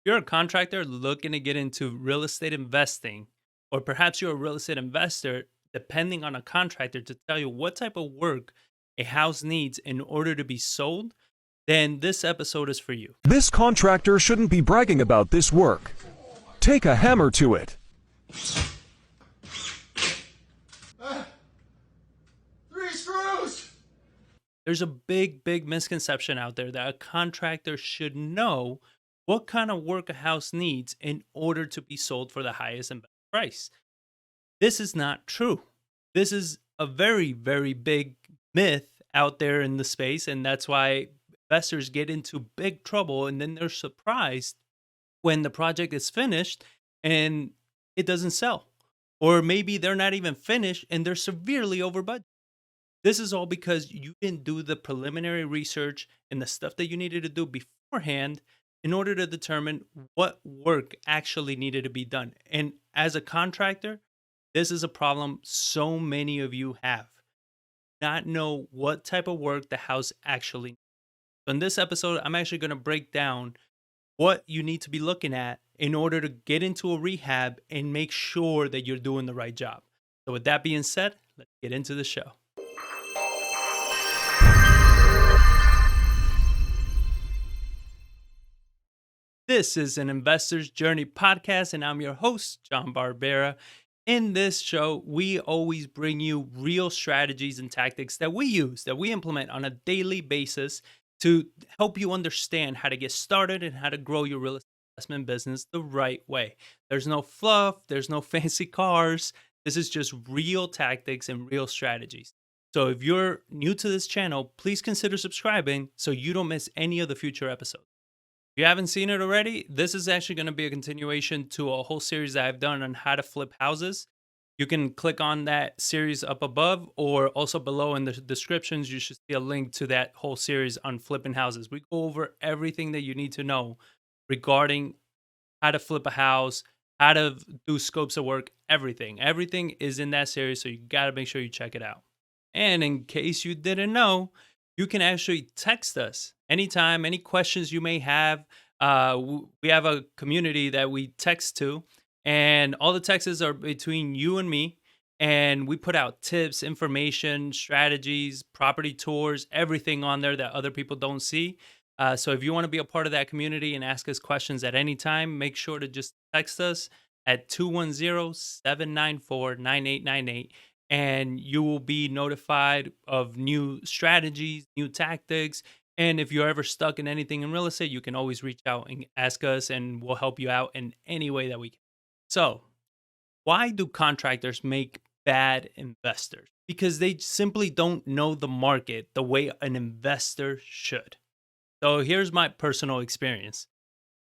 You're a contractor looking to get into real estate investing, or perhaps you're a real estate investor depending on a contractor to tell you what type of work a house needs in order to be sold, then this episode is for you. This contractor shouldn't be bragging about this work. Take a hammer to it. Three screws! There's a big misconception out there that a contractor should know what kind of work a house needs in order to be sold for the highest and best price. This is not true. This is a very big myth out there in the space, and that's why investors get into big trouble and then they're surprised when the project is finished and it doesn't sell. Or maybe they're not even finished and they're severely over budget. This is all because you didn't do the preliminary research and the stuff that you needed to do beforehand in order to determine what work actually needed to be done. And as a contractor, this is a problem so many of you have. Not know what type of work the house actually needs. So in this episode, I'm actually going to break down what you need to be looking at in order to get into a rehab and make sure that you're doing the right job. So with that being said, let's get into the show. This is an Investor's Journey podcast, and I'm your host, John Barbera. In this show, we always bring you real strategies and tactics that we use, that we implement on a daily basis to help you understand how to get started and how to grow your real estate investment business the right way. There's no fluff, there's no fancy cars. This is just real tactics and real strategies. So if you're new to this channel, please consider subscribing so you don't miss any of the future episodes. If you haven't seen it already, this is actually going to be a continuation to a whole series that I've done on how to flip houses. You can click on that series up above, or also below in the descriptions, you should see a link to that whole series on flipping houses. We go over everything that you need to know regarding how to flip a house, how to do scopes of work, everything. Everything is in that series, so you got to make sure you check it out. And in case you didn't know, you can actually text us anytime, any questions you may have. We have a community that we text to, and all the texts are between you and me. And we put out tips, information, strategies, property tours, everything on there that other people don't see. So if you want to be a part of that community and ask us questions at any time, make sure to just text us at 210-794-9898. And you will be notified of new strategies, new tactics. And if you're ever stuck in anything in real estate, you can always reach out and ask us, and we'll help you out in any way that we can. So, why do contractors make bad investors? Because they simply don't know the market the way an investor should. So, here's my personal experience.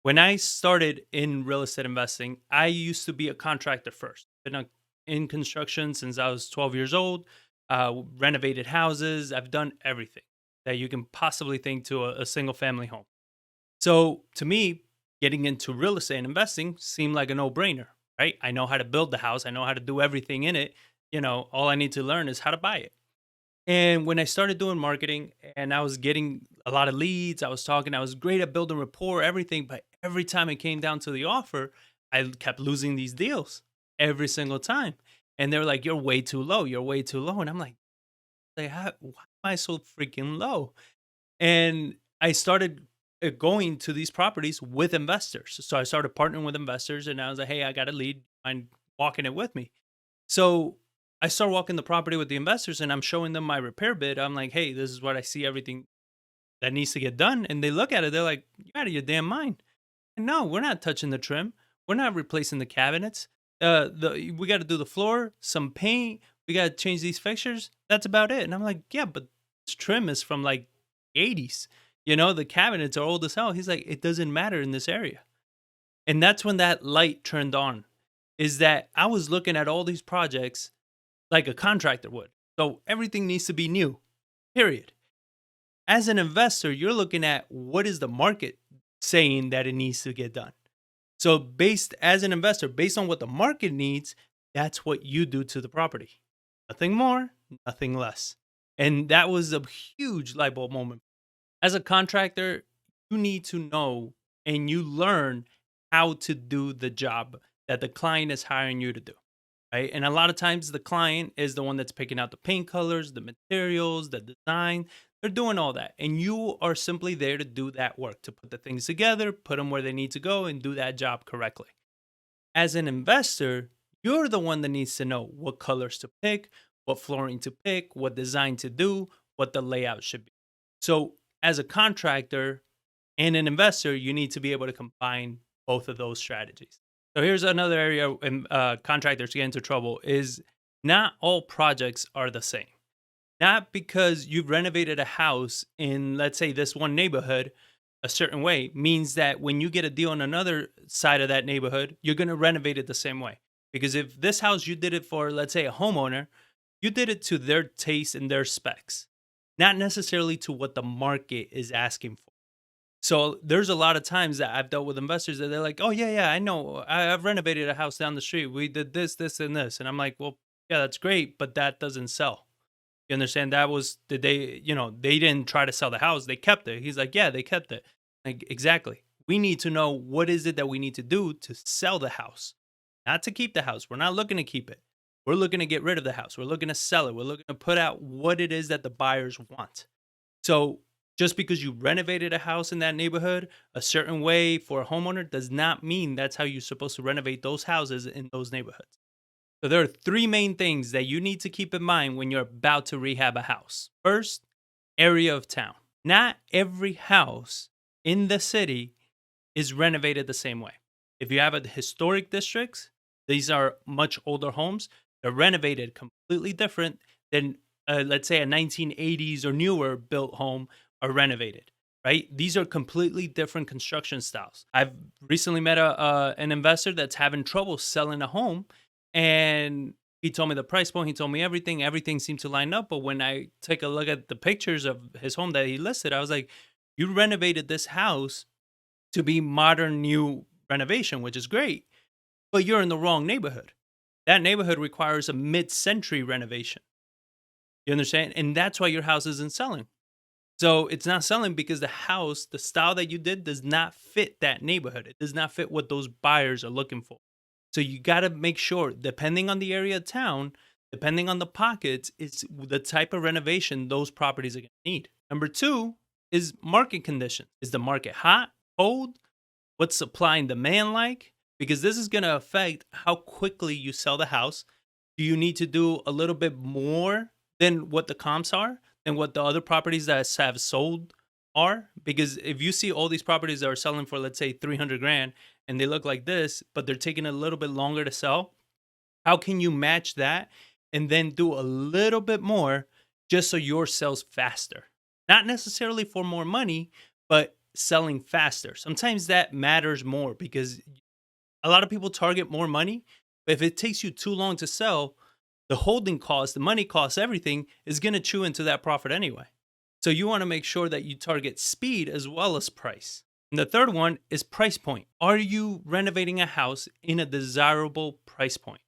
When I started in real estate investing, I used to be a contractor first. Been in construction since I was 12 years old, renovated houses. I've done everything that you can possibly think to a single family home. So to me, getting into real estate and investing seemed like a no-brainer, right? I know how to build the house. I know how to do everything in it. All I need to learn is how to buy it. And when I started doing marketing and I was getting a lot of leads, I was great at building rapport, everything. But every time it came down to the offer, I kept losing these deals every single time. And they're like, you're way too low. You're way too low. And I'm like, why am I so freaking low? And I started going to these properties with investors. So I started partnering with investors, and I was like, hey, I got a lead. I'm walking it with me. So I start walking the property with the investors, and I'm showing them my repair bid. I'm like, hey, this is what I see, everything that needs to get done. And they look at it. They're like, you're out of your damn mind. And no, we're not touching the trim. We're not replacing the cabinets. We got to do the floor, some paint. We got to change these fixtures. That's about it. And I'm like, yeah, but this trim is from like 80s. The cabinets are old as hell. He's like, it doesn't matter in this area. And that's when that light turned on, is that I was looking at all these projects like a contractor would. So everything needs to be new, period. As an investor, you're looking at what is the market saying that it needs to get done. So as an investor, based on what the market needs, that's what you do to the property. Nothing more, nothing less. And that was a huge light bulb moment. As a contractor, you need to know and you learn how to do the job that the client is hiring you to do, right? And a lot of times the client is the one that's picking out the paint colors, the materials, the design. They're doing all that. And you are simply there to do that work, to put the things together, put them where they need to go, and do that job correctly. As an investor, you're the one that needs to know what colors to pick, what flooring to pick, what design to do, what the layout should be. So, as a contractor and an investor, you need to be able to combine both of those strategies. So, here's another area contractors get into trouble is not all projects are the same. Not because you've renovated a house in, let's say, this one neighborhood a certain way means that when you get a deal on another side of that neighborhood, you're going to renovate it the same way. Because if this house you did it for, let's say, a homeowner, you did it to their taste and their specs, not necessarily to what the market is asking for. So there's a lot of times that I've dealt with investors that they're like, "Oh yeah, I know. I've renovated a house down the street. We did this, this, and this," and I'm like, "Well, yeah, that's great, but that doesn't sell." You understand? That was the day, they didn't try to sell the house, they kept it. He's like, "Yeah, they kept it." Like, exactly. We need to know what is it that we need to do to sell the house, not to keep the house. We're not looking to keep it. We're looking to get rid of the house. We're looking to sell it. We're looking to put out what it is that the buyers want. So, just because you renovated a house in that neighborhood a certain way for a homeowner does not mean that's how you're supposed to renovate those houses in those neighborhoods. So there are three main things that you need to keep in mind when you're about to rehab a house. First, area of town. Not every house in the city is renovated the same way. If you have a historic districts, these are much older homes. They're renovated completely different than, let's say, a 1980s or newer built home are renovated. Right? These are completely different construction styles. I've recently met an investor that's having trouble selling a home, and he told me the price point. He told me everything. Everything seemed to line up. But when I take a look at the pictures of his home that he listed, I was like, "You renovated this house to be modern, new renovation, which is great, but you're in the wrong neighborhood. That neighborhood requires a mid-century renovation." You understand? And that's why your house isn't selling. So it's not selling because the house, the style that you did, does not fit that neighborhood. It does not fit what those buyers are looking for. So you got to make sure, depending on the area of town, depending on the pockets, it's the type of renovation those properties are going to need. Number two is market condition. Is the market hot, cold? What's supply and demand like? Because this is going to affect how quickly you sell the house. Do you need to do a little bit more than what the comps are, than what the other properties that have sold are? Because if you see all these properties that are selling for, let's say, 300 grand and they look like this, but they're taking a little bit longer to sell, how can you match that and then do a little bit more just so yours sells faster? Not necessarily for more money, but selling faster. Sometimes that matters more because a lot of people target more money, but if it takes you too long to sell, the holding cost, the money cost, everything is going to chew into that profit anyway. So you want to make sure that you target speed as well as price. And the third one is price point. Are you renovating a house in a desirable price point?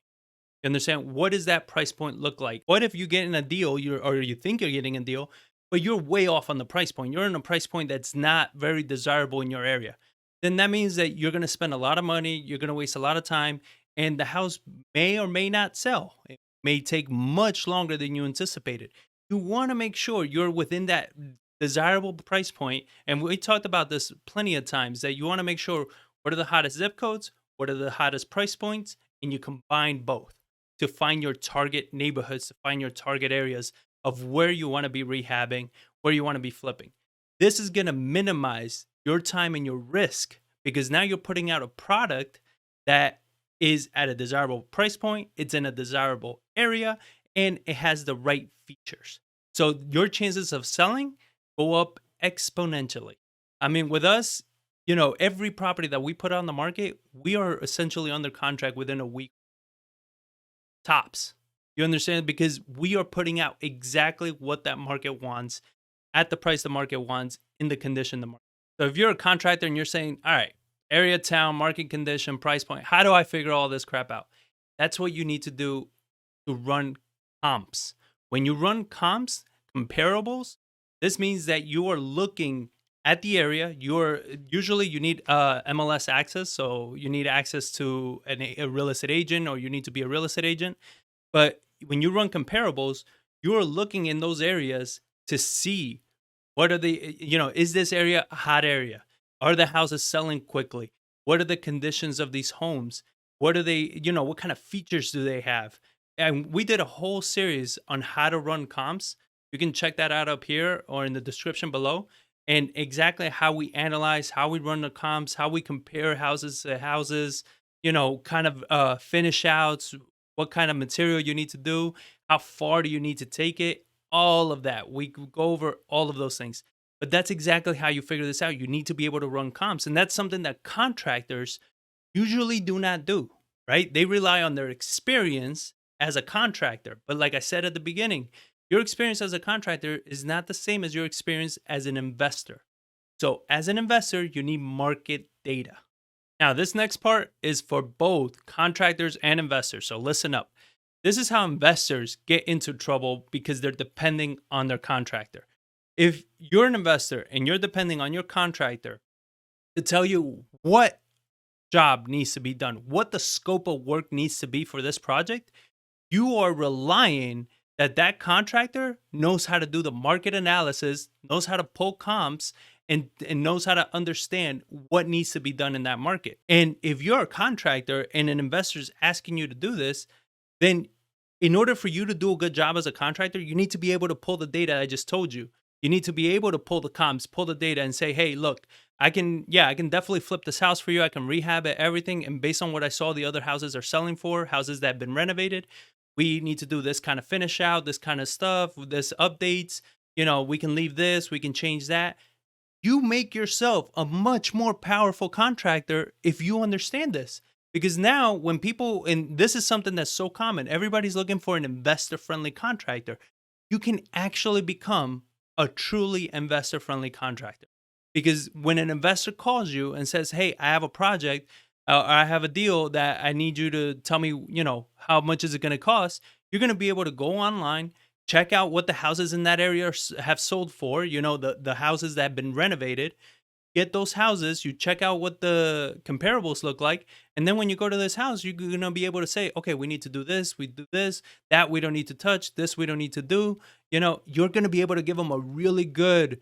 You understand? What does that price point look like? What if you get in a deal, or you think you're getting a deal, but you're way off on the price point? You're in a price point that's not very desirable in your area. Then that means that you're going to spend a lot of money, you're going to waste a lot of time, and the house may or may not sell. It may take much longer than you anticipated. You want to make sure you're within that desirable price point. And we talked about this plenty of times, that you want to make sure what are the hottest zip codes, what are the hottest price points, and you combine both to find your target neighborhoods, to find your target areas of where you want to be rehabbing, where you want to be flipping. This is going to minimize your time and your risk because now you're putting out a product that is at a desirable price point, it's in a desirable area, and it has the right features. So your chances of selling go up exponentially. I mean, with us, every property that we put on the market, we are essentially under contract within a week tops. You understand? Because we are putting out exactly what that market wants at the price the market wants in the condition the market. So if you're a contractor and you're saying, all right, area, town, market condition, price point, how do I figure all this crap out? That's what you need to do to run comps. When you run comps, comparables, this means that you are looking at the area. You're usually you need MLS access, so you need access to a real estate agent, or you need to be a real estate agent. But when you run comparables, you're looking in those areas to see what are the, is this area a hot area? Are the houses selling quickly? What are the conditions of these homes? What are they, what kind of features do they have? And we did a whole series on how to run comps. You can check that out up here or in the description below. And exactly how we analyze, how we run the comps, how we compare houses to houses, kind of finish outs, what kind of material you need to do, how far do you need to take it, all of that. We could go over all of those things. But that's exactly how you figure this out. You need to be able to run comps. And that's something that contractors usually do not do, right? They rely on their experience as a contractor. But like I said at the beginning, your experience as a contractor is not the same as your experience as an investor. So, as an investor, you need market data. Now, this next part is for both contractors and investors. So, listen up. This is how investors get into trouble because they're depending on their contractor. If you're an investor and you're depending on your contractor to tell you what job needs to be done, what the scope of work needs to be for this project, you are relying that that contractor knows how to do the market analysis, knows how to pull comps, and knows how to understand what needs to be done in that market. And if you're a contractor and an investor is asking you to do this, then in order for you to do a good job as a contractor, you need to be able to pull the data I just told you. You need to be able to pull the comps, pull the data and say, hey, look, I can definitely flip this house for you. I can rehab it, everything. And based on what I saw the other houses are selling for, houses that have been renovated, we need to do this kind of finish out, this kind of stuff, this updates. We can leave this, we can change that. You make yourself a much more powerful contractor if you understand this. Because now, when people, and this is something that's so common, everybody's looking for an investor friendly contractor. You can actually become a truly investor friendly contractor. Because when an investor calls you and says, hey, I have a project, or I have a deal that I need you to tell me, how much is it going to cost? You're going to be able to go online, check out what the houses in that area have sold for, the houses that have been renovated, get those houses, you check out what the comparables look like. And then when you go to this house, you're going to be able to say, okay, we need to do this, we do this, that we don't need to touch, this we don't need to do. You're going to be able to give them a really good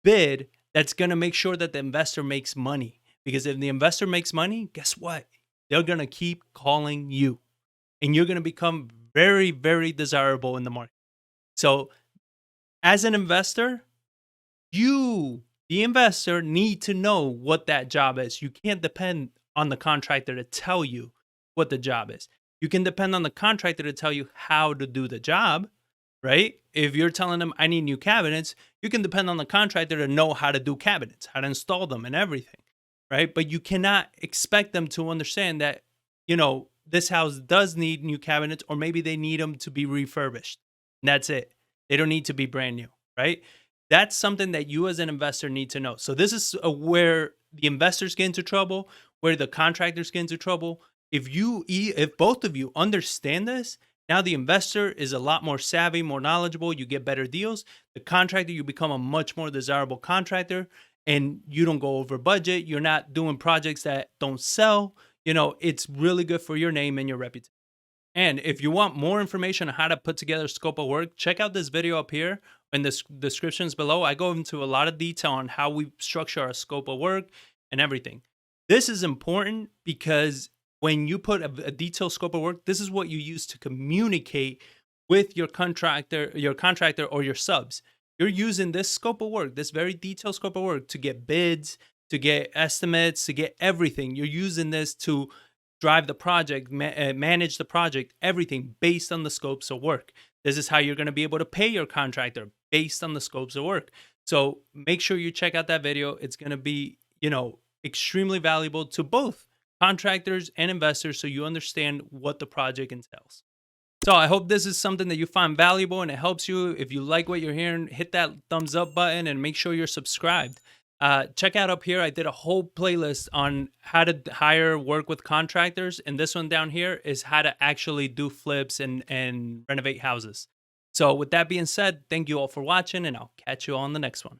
bid that's going to make sure that the investor makes money. Because if the investor makes money, guess what? They're going to keep calling you and you're going to become very, very desirable in the market. So, as an investor, you, the investor, need to know what that job is. You can't depend on the contractor to tell you what the job is. You can depend on the contractor to tell you how to do the job, right? If you're telling them, I need new cabinets, you can depend on the contractor to know how to do cabinets, how to install them and everything, right? But you cannot expect them to understand that, this house does need new cabinets, or maybe they need them to be refurbished. And that's it. They don't need to be brand new, right? That's something that you as an investor need to know. So this is where the investors get into trouble, where the contractors get into trouble. If both of you understand this, now the investor is a lot more savvy, more knowledgeable. You get better deals. The contractor, you become a much more desirable contractor, and you don't go over budget. You're not doing projects that don't sell. It's really good for your name and your reputation. And if you want more information on how to put together a scope of work, check out this video up here in the descriptions below. I go into a lot of detail on how we structure our scope of work and everything. This is important because when you put a detailed scope of work, this is what you use to communicate with your contractor or your subs. You're using this scope of work, this very detailed scope of work, to get bids, to get estimates, to get everything. You're using this to drive the project, manage the project, everything based on the scopes of work. This is how you're going to be able to pay your contractor based on the scopes of work. So make sure you check out that video. It's going to be, extremely valuable to both contractors and investors, so you understand what the project entails. So I hope this is something that you find valuable and it helps you. If you like what you're hearing, hit that thumbs up button and make sure you're subscribed. Check out up here, I did a whole playlist on how to work with contractors. And this one down here is how to actually do flips and renovate houses. So with that being said, thank you all for watching, and I'll catch you all on the next one.